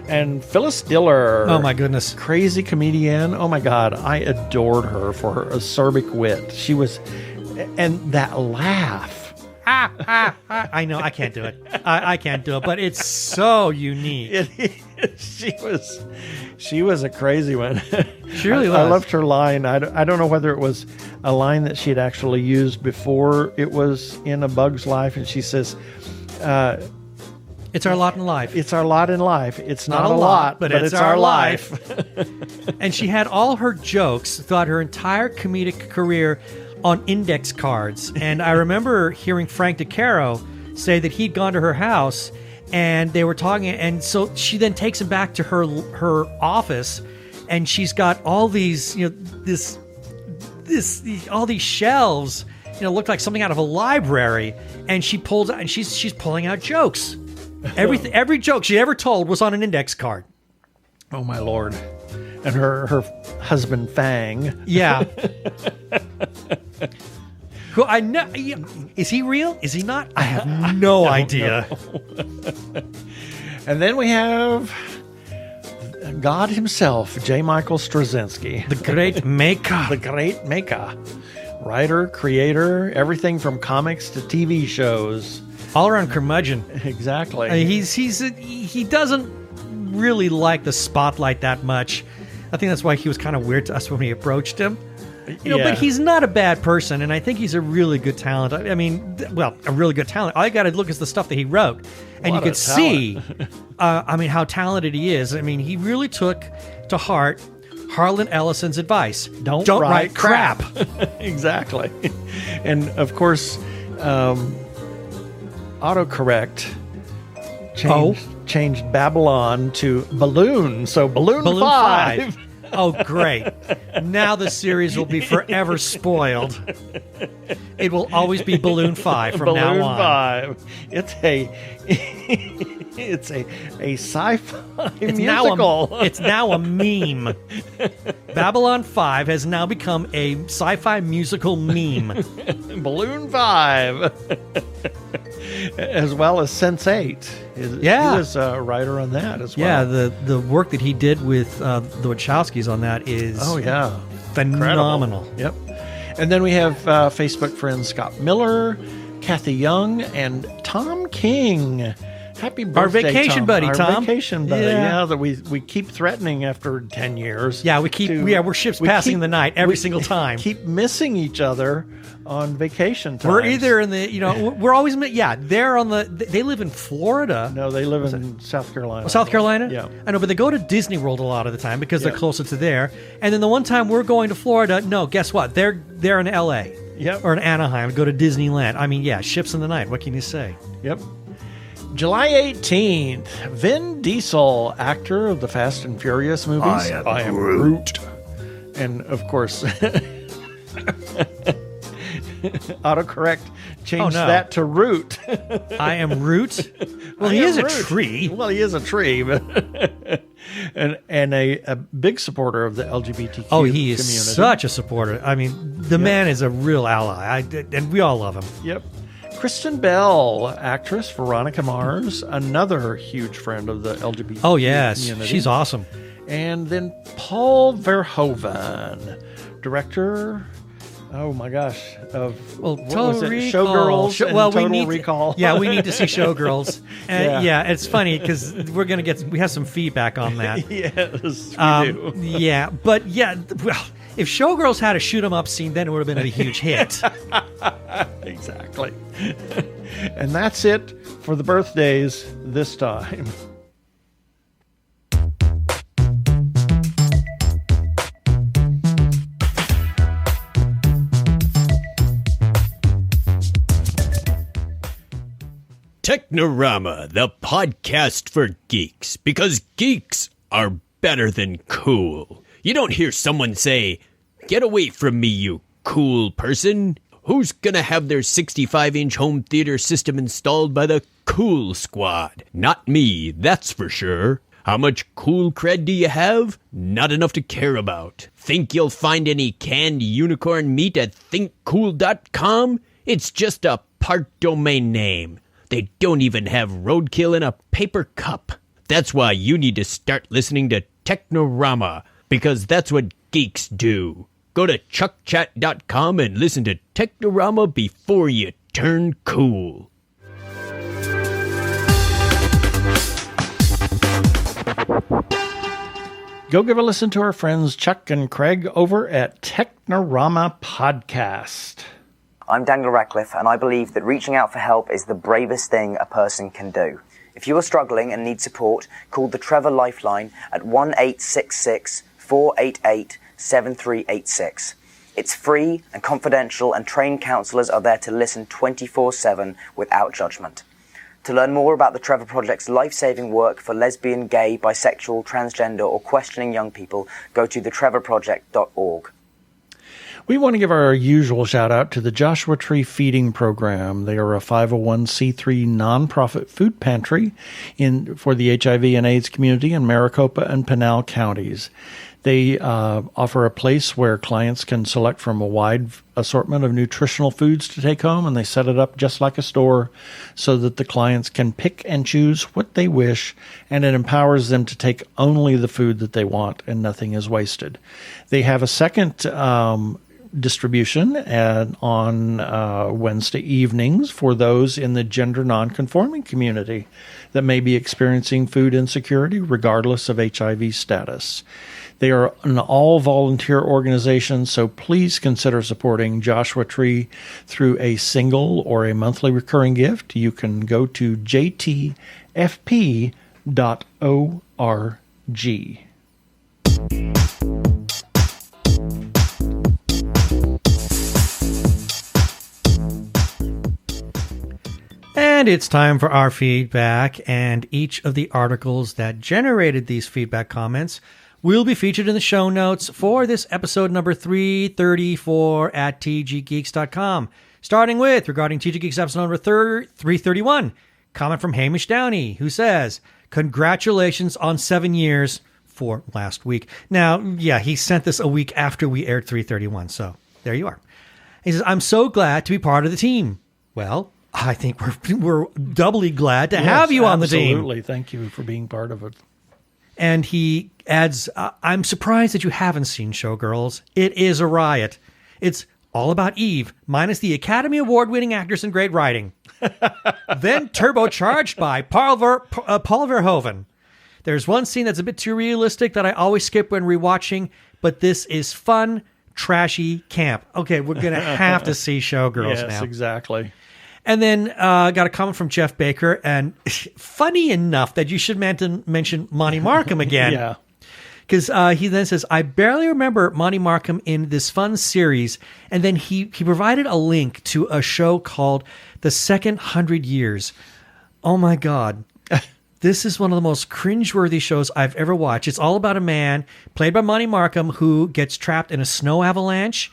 And Phyllis Diller. Oh, my goodness. Crazy comedian. Oh, my God. I adored her for her acerbic wit. She was... And that laugh. I know. I can't do it. I can't do it. But it's so unique. She was a crazy one. She really was. I loved her line. I don't know whether it was a line that she had actually used before it was in A Bug's Life. And she says... it's our lot in life. It's our lot in life. It's not a lot, but it's our life. And she had all her jokes throughout her entire comedic career on index cards. And I remember hearing Frank DeCaro say that he'd gone to her house and they were talking. And so she then takes him back to her office, and she's got all these, all these shelves, looked like something out of a library. And she pulls out, and she's pulling out jokes. Every joke she ever told was on an index card. Oh my Lord. And her husband Fang. Yeah. Who I know, is he real? Is he not? I have no idea. And then we have God himself, J. Michael Straczynski. The great maker. The great maker. Writer, creator, everything from comics to TV shows. All-around curmudgeon. Exactly. He doesn't really like the spotlight that much. I think that's why he was kind of weird to us when we approached him. But he's not a bad person, and I think he's a really good talent. I mean, a really good talent. All you got to look is the stuff that he wrote, and you can see, how talented he is. I mean, he really took to heart Harlan Ellison's advice. Don't write crap. Exactly. And, of course, autocorrect changed Babylon to Balloon. So Balloon 5. Oh, great. Now the series will be forever spoiled. It will always be Balloon 5 from now on. Balloon 5. It's a sci-fi musical. It's now a meme. Babylon 5 has now become a sci-fi musical meme. Balloon 5. As well as Sense8. He was a writer on that as well. Yeah, the work that he did with the Wachowskis on that is phenomenal. Incredible. Yep. And then we have Facebook friends Scott Miller, Kathy Young, and Tom King. Happy birthday, our vacation Tom. buddy, Tom. Our vacation buddy, that we keep threatening after 10 years. Yeah, we're ships passing the night every single time. Keep missing each other on vacation times. We're either in we're always, they're on they live in Florida. No, they live in South Carolina. Oh, South Carolina? Yeah. I know, but they go to Disney World a lot of the time because they're closer to there. And then the one time we're going to Florida, no, guess what? They're in L.A. Yep. Or in Anaheim, go to Disneyland. I mean, ships in the night. What can you say? Yep. July 18th, Vin Diesel, actor of the Fast and Furious movies. I am Groot. And, of course, autocorrect changed that to Root. I am Root? Well, he is a tree. Well, he is a tree, but and a big supporter of the LGBTQ community. He is such a supporter. I mean, the man is a real ally, and we all love him. Yep. Kristen Bell, actress Veronica Mars, another huge friend of the LGBT community. She's awesome. And then Paul Verhoeven, director, oh my gosh, of Total Recall. Showgirls and Total Recall. We need to see Showgirls. It's funny because we have some feedback on that. Yes, we do. If Showgirls had a shoot 'em up scene, then it would have been a huge hit. Exactly. And that's it for the birthdays this time. Technorama, the podcast for geeks, because geeks are better than cool. You don't hear someone say, "Get away from me, you cool person." Who's gonna have their 65-inch home theater system installed by the Cool Squad? Not me, that's for sure. How much cool cred do you have? Not enough to care about. Think you'll find any canned unicorn meat at thinkcool.com? It's just a part domain name. They don't even have roadkill in a paper cup. That's why you need to start listening to Technorama, because that's what geeks do. Go to chuckchat.com and listen to Technorama before you turn cool. Go give a listen to our friends Chuck and Craig over at Technorama Podcast. I'm Daniel Radcliffe, and I believe that reaching out for help is the bravest thing a person can do. If you are struggling and need support, call the Trevor Lifeline at 1-866-488-7386. It's free and confidential, and trained counsellors are there to listen 24/7 without judgment. To learn more about the Trevor Project's life-saving work for lesbian, gay, bisexual, transgender, or questioning young people, go to thetrevorproject.org. We want to give our usual shout out to the Joshua Tree Feeding Program. They are a 501c3 nonprofit food pantry for the HIV and AIDS community in Maricopa and Pinal counties. They offer a place where clients can select from a wide assortment of nutritional foods to take home, and they set it up just like a store so that the clients can pick and choose what they wish, and it empowers them to take only the food that they want and nothing is wasted. They have a second distribution on Wednesday evenings for those in the gender nonconforming community that may be experiencing food insecurity regardless of HIV status. They are an all-volunteer organization, so please consider supporting Joshua Tree through a single or a monthly recurring gift. You can go to jtfp.org. And it's time for our feedback, and each of the articles that generated these feedback comments will be featured in the show notes for this episode number 334 at tggeeks.com. Starting with, regarding TG Geeks episode number 331, comment from Hamish Downey, who says, congratulations on 7 years for last week. Now, yeah, he sent this a week after we aired 331, so there you are. He says, I'm so glad to be part of the team. Well, I think we're doubly glad to have you on the team. Absolutely. Thank you for being part of it. And he adds, I'm surprised that you haven't seen Showgirls. It is a riot. It's all about Eve, minus the Academy Award-winning actors and great writing. Then turbocharged by Paul Verhoeven. There's one scene that's a bit too realistic that I always skip when rewatching, but this is fun, trashy camp. Okay, we're going to have to see Showgirls now. Yes, exactly. And then got a comment from Jeff Baker, and funny enough that you should mention Monty Markham again. Yeah. Because he then says, I barely remember Monty Markham in this fun series. And then he provided a link to a show called The Second 100 Years. Oh, my God. This is one of the most cringeworthy shows I've ever watched. It's all about a man played by Monty Markham who gets trapped in a snow avalanche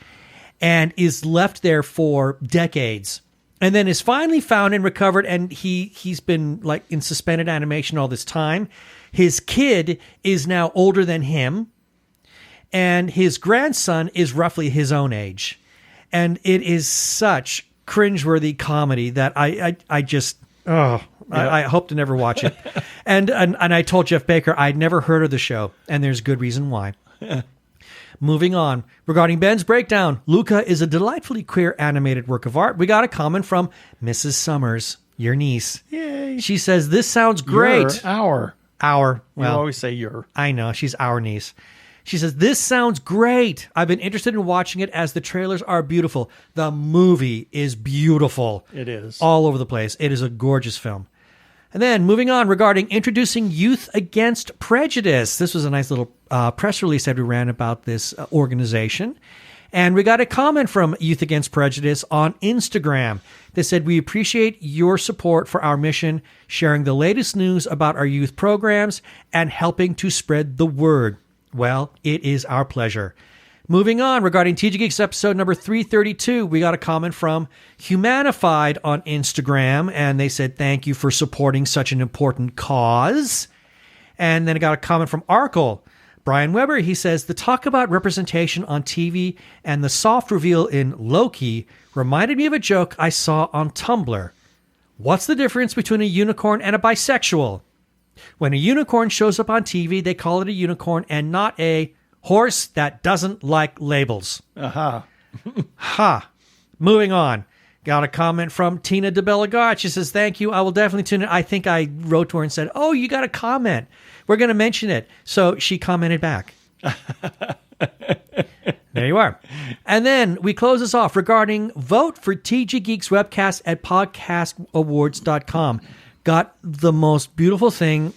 and is left there for decades. And then is finally found and recovered, and he's been like in suspended animation all this time. His kid is now older than him, and his grandson is roughly his own age. And it is such cringeworthy comedy that I just I hope to never watch it. and I told Jeff Baker I'd never heard of the show, and there's good reason why. Moving on, regarding Ben's breakdown, Luca is a delightfully queer animated work of art. We got a comment from Mrs. Summers, your niece. Yay. She says, this sounds great. Our. Well, you always say your. I know, she's our niece. She says, this sounds great. I've been interested in watching it as the trailers are beautiful. The movie is beautiful. It is. All over the place. It is a gorgeous film. And then moving on, regarding introducing Youth Against Prejudice. This was a nice little press release that we ran about this organization. And we got a comment from Youth Against Prejudice on Instagram. They said, we appreciate your support for our mission, sharing the latest news about our youth programs and helping to spread the word. Well, it is our pleasure. Moving on, regarding TG Geeks episode number 332, we got a comment from Humanified on Instagram, and they said, thank you for supporting such an important cause. And then I got a comment from Arkle. Brian Weber, he says, the talk about representation on TV and the soft reveal in Loki reminded me of a joke I saw on Tumblr. What's the difference between a unicorn and a bisexual? When a unicorn shows up on TV, they call it a unicorn and not a horse that doesn't like labels. Aha. Ha. Moving on. Got a comment from Tina de Bellegarde. She says, thank you. I will definitely tune in. I think I wrote to her and said, oh, you got a comment. We're going to mention it. So she commented back. There you are. And then we close this off regarding vote for TG Geeks Webcast at podcastawards.com. Got the most beautiful thing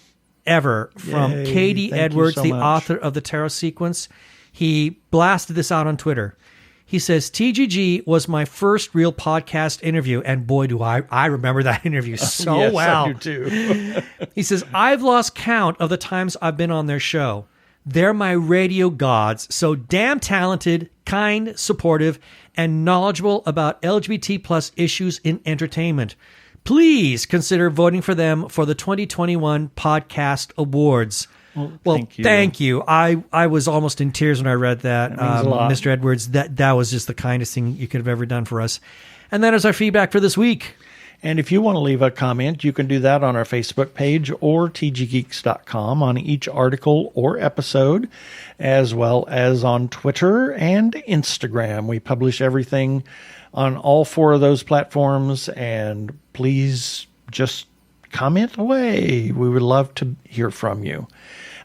ever from Yay. Katie Thank Edwards, you so the much. author of the Tarot Sequence. He blasted this out on Twitter. He says, TGG was my first real podcast interview, and boy, do I remember that interview so Yes, well. I do too. He says, I've lost count of the times I've been on their show. They're my radio gods, so damn talented, kind, supportive, and knowledgeable about LGBT plus issues in entertainment. Please consider voting for them for the 2021 Podcast Awards. Well, thank you. I was almost in tears when I read that, means a lot. Mr. Edwards. That was just the kindest thing you could have ever done for us. And that is our feedback for this week. And if you want to leave a comment, you can do that on our Facebook page or tggeeks.com on each article or episode, as well as on Twitter and Instagram. We publish everything on all 4 of those platforms, and please just comment away. We would love to hear from you.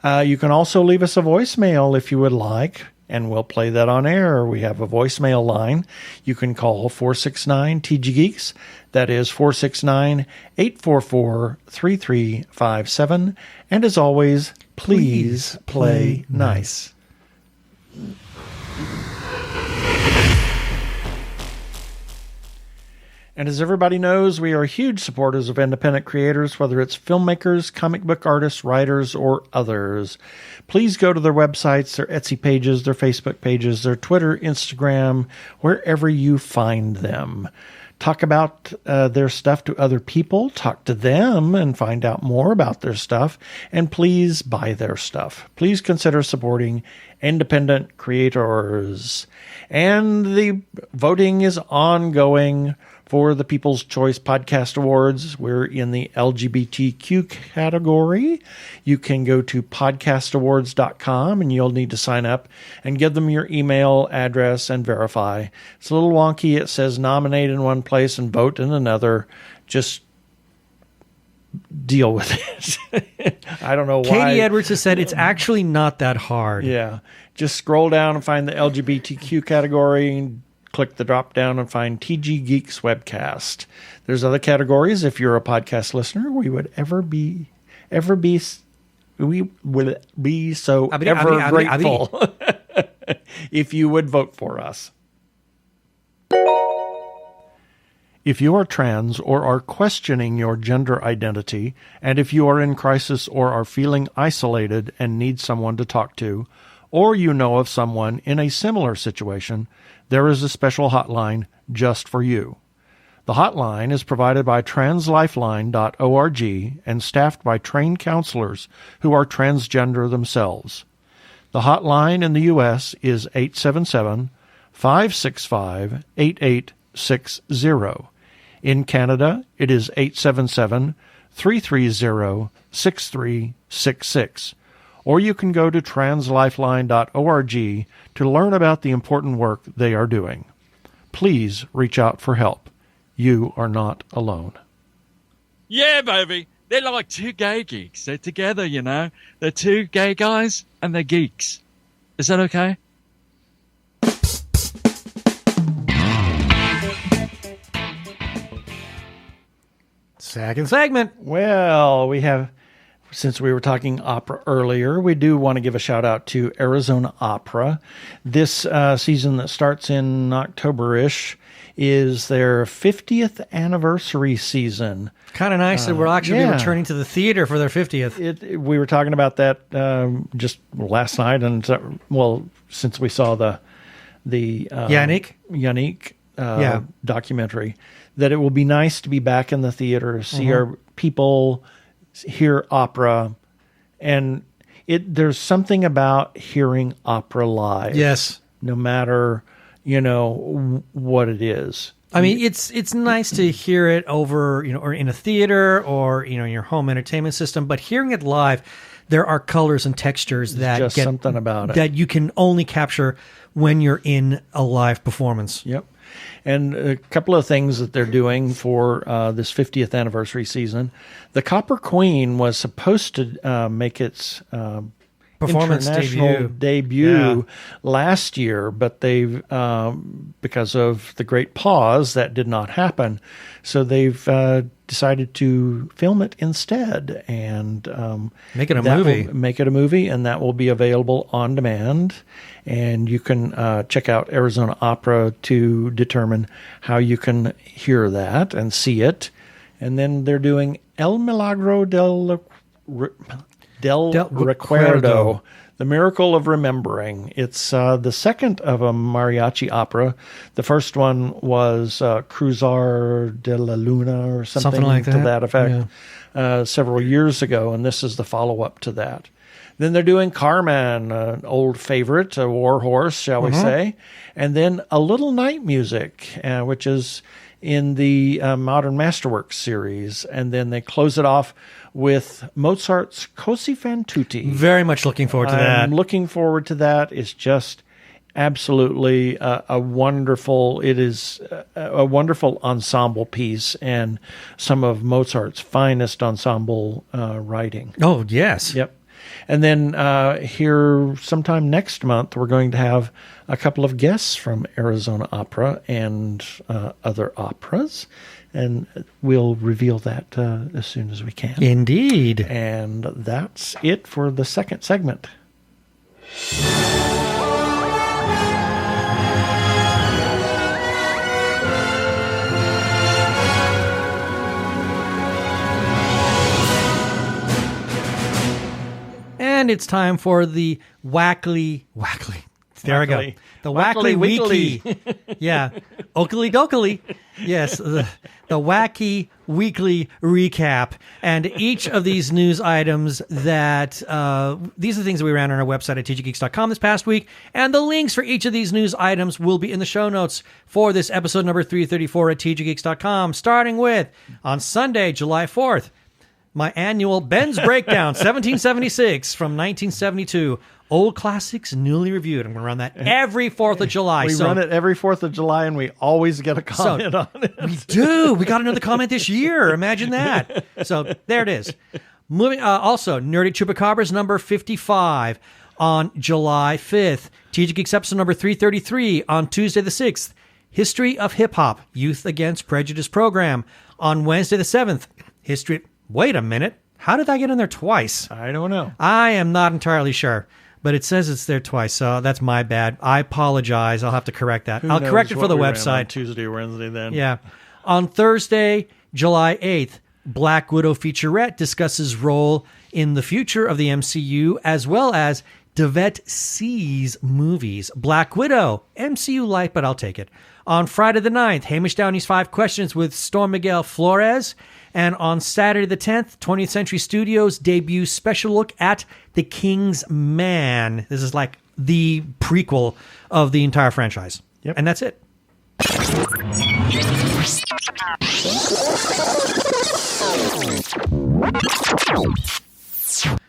You can also leave us a voicemail if you would like, and we'll play that on air. We have a voicemail line. You can call 469-TG-Geeks. That is 469-844-3357. And as always, please play nice. And as everybody knows, we are huge supporters of independent creators, whether it's filmmakers, comic book artists, writers, or others. Please go to their websites, their Etsy pages, their Facebook pages, their Twitter, Instagram, wherever you find them. Talk about their stuff to other people, talk to them and find out more about their stuff, and please buy their stuff. Please consider supporting independent creators. And the voting is ongoing for the People's Choice Podcast Awards. We're in the LGBTQ category. You can go to podcastawards.com and you'll need to sign up and give them your email address and verify. It's a little wonky. It says nominate in one place and vote in another. Just deal with it. I don't know why. Katie Edwards has said it's actually not that hard. Yeah. Just scroll down and find the LGBTQ category. Click the drop down and find TG Geeks Webcast. There's other categories. If you're a podcast listener, we would be so ever grateful if you would vote for us. If you are trans or are questioning your gender identity, and if you are in crisis or are feeling isolated and need someone to talk to, or you know of someone in a similar situation, there is a special hotline just for you. The hotline is provided by translifeline.org and staffed by trained counselors who are transgender themselves. The hotline in the U.S. is 877-565-8860. In Canada, it is 877-330-6366. Or you can go to translifeline.org to learn about the important work they are doing. Please reach out for help. You are not alone. Yeah, baby. They're like two gay geeks. They're together, you know. They're two gay guys and they're geeks. Is that okay? Second segment. Well, we have... Since we were talking opera earlier, we do want to give a shout out to Arizona Opera. This season that starts in October-ish is their 50th anniversary season. Kind of nice that we'll actually be returning to the theater for their 50th. We were talking about that just last night, and since we saw the Yannick documentary, that it will be nice to be back in the theater, see our people, hear opera, and there's something about hearing opera live. Yes. No matter, what it is. I mean, it's nice to hear it over, or in a theater or, in your home entertainment system, but hearing it live, there are colors and textures that get something about it that you can only capture when you're in a live performance. Yep. And a couple of things that they're doing for this 50th anniversary season. The Copper Queen was supposed to make its performance international debut last year, but they've because of the Great Pause, that did not happen. So they've decided to film it instead and make it a movie. Make it a movie, and that will be available on demand. And you can check out Arizona Opera to determine how you can hear that and see it. And then they're doing El Milagro del Recuerdo, The Miracle of Remembering. It's the second of a mariachi opera. The first one was Cruzar de la Luna or something like that. To that effect several years ago, and this is the follow-up to that. Then they're doing Carmen, an old favorite, a war horse, shall we say. And then A Little Night Music, which is in the Modern Masterworks series. And then they close it off with Mozart's Così fan tutti. Very much looking forward to that. I'm looking forward to that. It's just absolutely a wonderful, it is a wonderful ensemble piece and some of Mozart's finest ensemble writing. Oh, yes. Yep. And then here sometime next month, we're going to have a couple of guests from Arizona Opera and other operas. And we'll reveal that as soon as we can. Indeed. And that's it for the second segment. And it's time for the wackly. There I go. The wackly weekly. Yeah. Oakley dokley. Yes. The wacky weekly recap. And each of these news items that, these are the things that we ran on our website at tggeeks.com this past week. And the links for each of these news items will be in the show notes for this episode number 334 at tggeeks.com. Starting with, on Sunday, July 4th, my annual Ben's Breakdown, 1776 from 1972. Old classics, newly reviewed. I'm going to run that every 4th of July. We run it every 4th of July, and we always get a comment on it. We do. We got another comment this year. Imagine that. So there it is. Moving. Also, Nerdy Chupacabras number 55 on July 5th. TG Geeks episode number 333 on Tuesday the 6th. History of Hip Hop, Youth Against Prejudice program on Wednesday the 7th. History... Wait a minute. How did that get in there twice? I don't know. I am not entirely sure, but it says it's there twice, so that's my bad. I apologize. I'll have to correct that. I'll correct it for the website. Tuesday or Wednesday then. Yeah. On Thursday, July 8th, Black Widow featurette discusses role in the future of the MCU as well as Devet C's movies. Black Widow, MCU light, but I'll take it. On Friday the 9th, Hamish Downey's 5 Questions with Storm Miguel Flores. And on Saturday the 10th, 20th Century Studios debuts special look at The King's Man. This is like the prequel of the entire franchise. Yep. And that's it.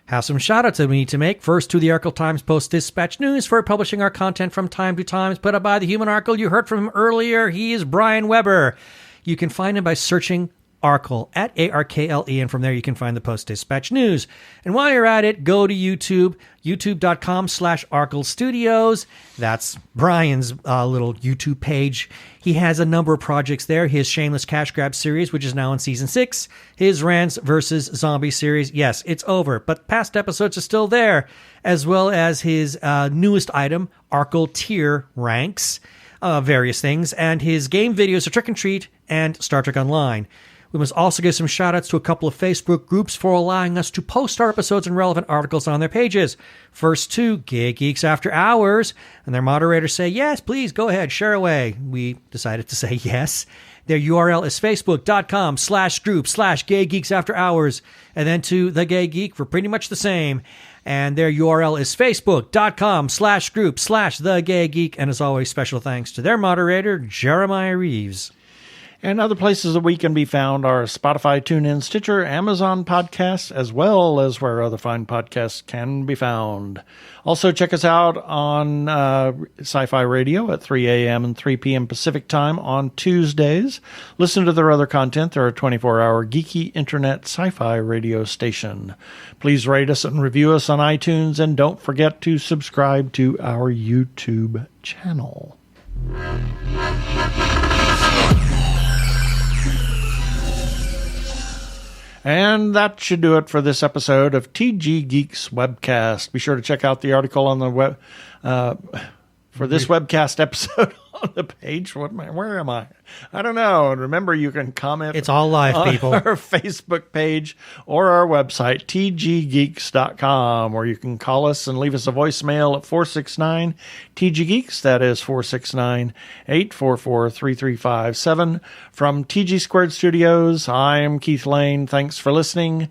Have some shout-outs that we need to make. First, to the Arkle Times Post-Dispatch News for publishing our content from time to time. Put up by the human Arkle. You heard from him earlier. He is Brian Weber. You can find him by searching Arkle at ARKLE, and from there you can find the Post-Dispatch News. And while you're at it, go to YouTube, youtube.com/Arkle Studios. That's Brian's little YouTube page. He has a number of projects there. His Shameless Cash Grab series, which is now in season 6. His Rants vs. Zombie series. Yes, it's over, but past episodes are still there, as well as his newest item, Arkle Tier Ranks, various things, and his game videos are Trick and Treat and Star Trek Online. We must also give some shout-outs to a couple of Facebook groups for allowing us to post our episodes and relevant articles on their pages. First, Two Gay Geeks After Hours, and their moderators say, yes, please, go ahead, share away. We decided to say yes. Their URL is facebook.com/group/Gay Geeks After Hours, and then to The Gay Geek for pretty much the same. And their URL is facebook.com/group/The Gay Geek, and as always, special thanks to their moderator, Jeremiah Reeves. And other places that we can be found are Spotify, TuneIn, Stitcher, Amazon Podcasts, as well as where other fine podcasts can be found. Also, check us out on Sci-Fi Radio at 3 a.m. and 3 p.m. Pacific Time on Tuesdays. Listen to their other content. They're a 24-hour geeky internet sci-fi radio station. Please rate us and review us on iTunes, and don't forget to subscribe to our YouTube channel. And that should do it for this episode of TG Geeks Webcast. Be sure to check out the article on the web for this webcast episode on the page. Where am I? I don't know. And remember, you can comment. It's all live, on people. Our Facebook page or our website, tggeeks.com, or you can call us and leave us a voicemail at 469-TG-GEEKS. That is 469-844-3357. From TG Squared Studios, I'm Keith Lane. Thanks for listening.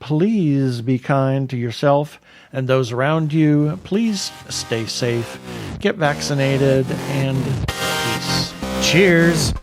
Please be kind to yourself and those around you. Please stay safe, get vaccinated, and peace. Cheers.